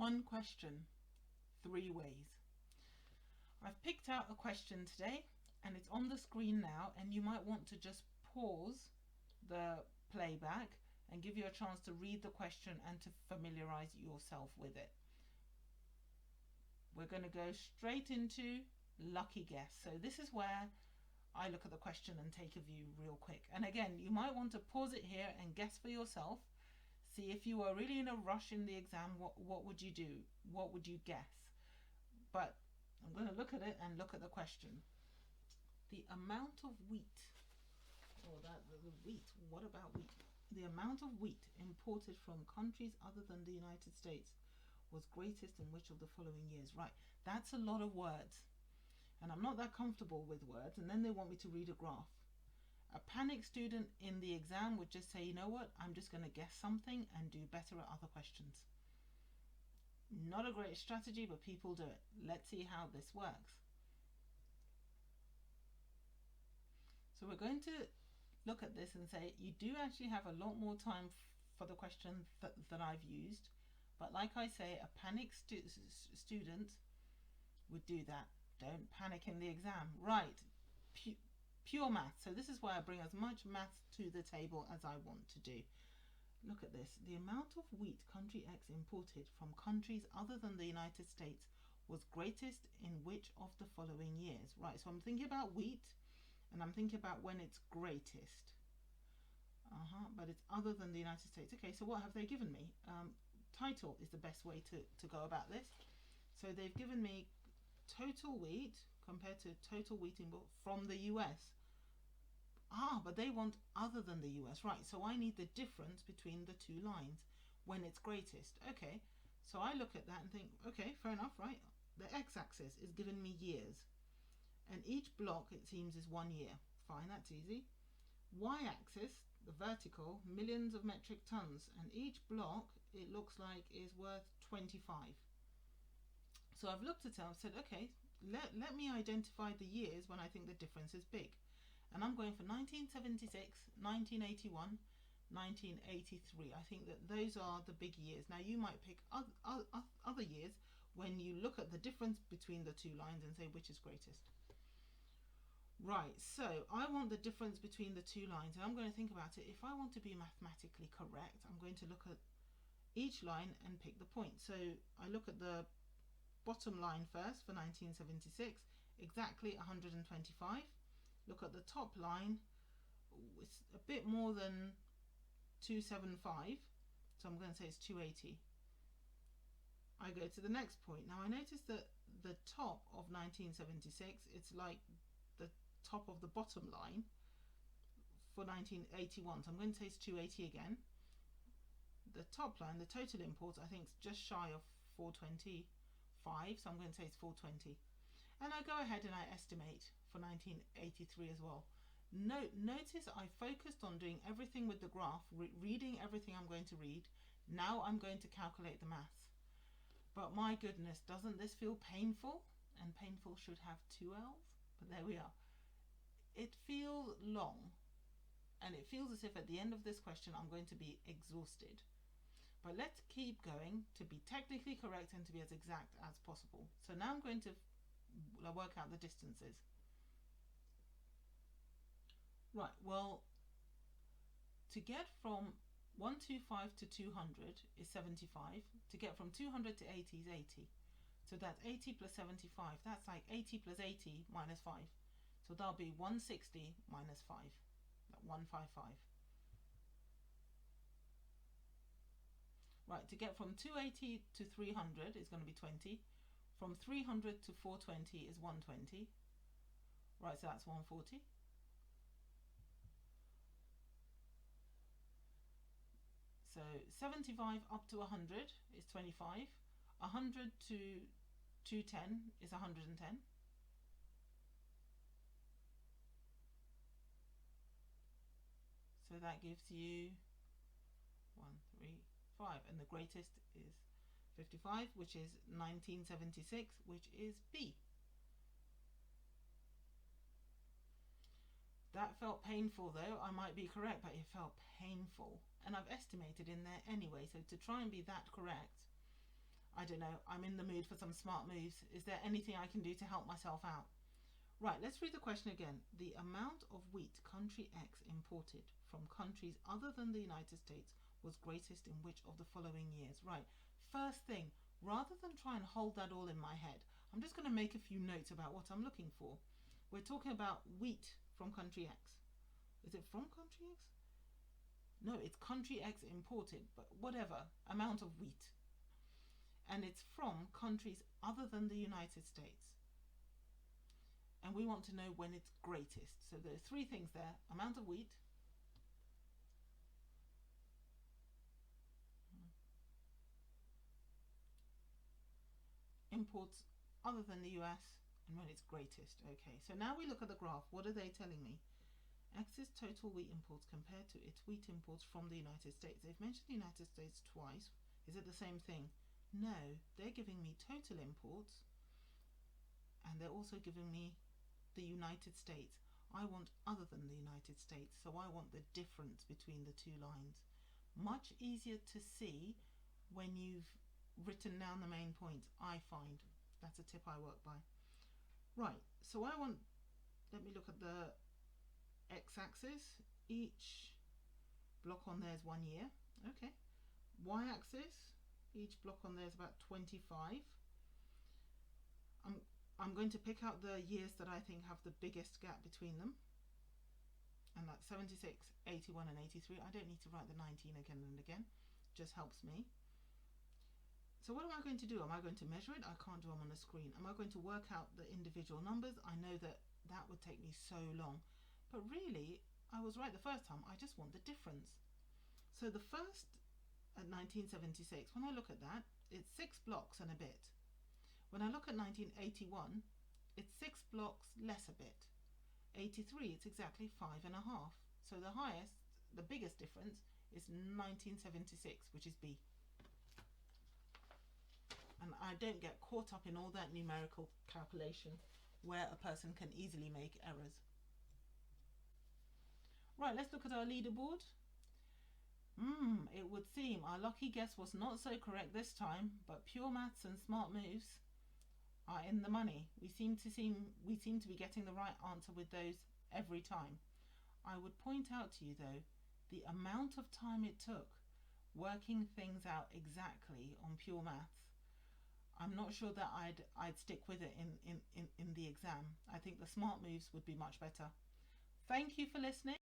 One question, three ways. I've picked out a question today and it's on the screen now, and you might want to just pause the playback and give you a chance to read the question and to familiarize yourself with it. We're going to go straight into lucky guess. So this is where I look at the question and take a view real quick. And again, you might want to pause it here and guess for yourself. See, if you were really in a rush in the exam, what would you do? What would you guess? But I'm going to look at it and look at the question. The amount of wheat, the wheat, what about wheat? The amount of wheat imported from countries other than the United States was greatest in which of the following years? Right, that's a lot of words. And I'm not that comfortable with words, and then they want me to read a graph. A panicked student in the exam would just say, you know what, I'm just going to guess something and do better at other questions. Not a great strategy, but people do it. Let's see how this works. So we're going to look at this and say, you do actually have a lot more time for the question that I've used. But like I say, a panicked student would do that. Don't panic in the exam. Right. Pure math. So this is why I bring as much math to the table as I want to do. Look at this. The amount of wheat country X imported from countries other than the United States was greatest in which of the following years? Right, so I'm thinking about wheat and I'm thinking about when it's greatest. But it's other than the United States. Okay, so what have they given me? Title is the best way to go about this. So they've given me total wheat compared to total wheat import from the US. But they want other than the US, right? So I need the difference between the two lines when it's greatest. Okay, so I look at that and think, okay, fair enough, right? The x-axis is giving me years, and each block, it seems, is 1 year. Fine, that's easy. Y-axis, the vertical, millions of metric tons, and each block, it looks like, is worth 25. So I've looked at it and I've said, okay, let me identify the years when I think the difference is big. And I'm going for 1976, 1981, 1983. I think that those are the big years. Now you might pick other years when you look at the difference between the two lines and say which is greatest. Right, so I want the difference between the two lines, and I'm going to think about it. If I want to be mathematically correct, I'm going to look at each line and pick the point. So I look at the bottom line first for 1976, exactly 125. Look at the top line, it's a bit more than 275, so I'm going to say it's 280. I go to the next point. Now I notice that the top of 1976, it's like the top of the bottom line for 1981, so I'm going to say it's 280 again. The top line, the total imports, I think it's just shy of 425, so I'm going to say it's 420. And I go ahead and I estimate for 1983 as well. Notice I focused on doing everything with the graph, reading everything I'm going to read. Now I'm going to calculate the maths. But my goodness, doesn't this feel painful? And painful should have 2 L's. But there we are. It feels long. And it feels as if at the end of this question I'm going to be exhausted. But let's keep going to be technically correct and to be as exact as possible. So now I'm going to work out the distances. Right, well, to get from 125 to 200 is 75. To get from 200 to 80 is 80. So that's 80 plus 75. That's like 80 plus 80 minus 5. So that'll be 160 minus 5. 155. Right, to get from 280 to 300 is going to be 20. From 300 to 420 is 120. Right, so that's 140. So 75 up to 100 is 25. 100 to 210 is 110. So that gives you 1, 3, 5. And the greatest is 55, which is 1976, which is B. That felt painful though. I might be correct, but it felt painful. And I've estimated in there anyway, so to try and be that correct, I don't know, I'm in the mood for some smart moves. Is there anything I can do to help myself out? Right, let's read the question again. The amount of wheat country X imported from countries other than the United States was greatest in which of the following years? Right, first thing, rather than try and hold that all in my head, I'm just going to make a few notes about what I'm looking for. We're talking about wheat from country X. Is it from country X? No, it's country X imported, but whatever, amount of wheat. And it's from countries other than the United States. And we want to know when it's greatest. So there are three things there: amount of wheat, imports other than the US, and when it's greatest. Okay, so now we look at the graph. What are they telling me? X's total wheat imports compared to its wheat imports from the United States. They've mentioned the United States twice. Is it the same thing? No, they're giving me total imports, and they're also giving me the United States. I want other than the United States, so I want the difference between the two lines. Much easier to see when you've written down the main points, I find. That's a tip I work by. Right, so I want, let me look at the x-axis. Each block on there is 1 year. Okay. Y-axis, each block on there is about 25. I'm going to pick out the years that I think have the biggest gap between them. And that's 76, 81 and 83. I don't need to write the 19 again and again. Just helps me. So what am I going to do? Am I going to measure it? I can't do them on the screen. Am I going to work out the individual numbers? I know that that would take me so long. But really, I was right the first time. I just want the difference. So the first at 1976, when I look at that, it's 6 blocks and a bit. When I look at 1981, it's 6 blocks less a bit. 83, it's exactly 5.5. So the highest, the biggest difference is 1976, which is B. And I don't get caught up in all that numerical calculation where a person can easily make errors. Right, let's look at our leaderboard. It would seem our lucky guess was not so correct this time, but pure maths and smart moves are in the money. We seem to be getting the right answer with those every time. I would point out to you though, the amount of time it took working things out exactly on pure maths. I'm not sure that I'd stick with it in the exam. I think the smart moves would be much better. Thank you for listening.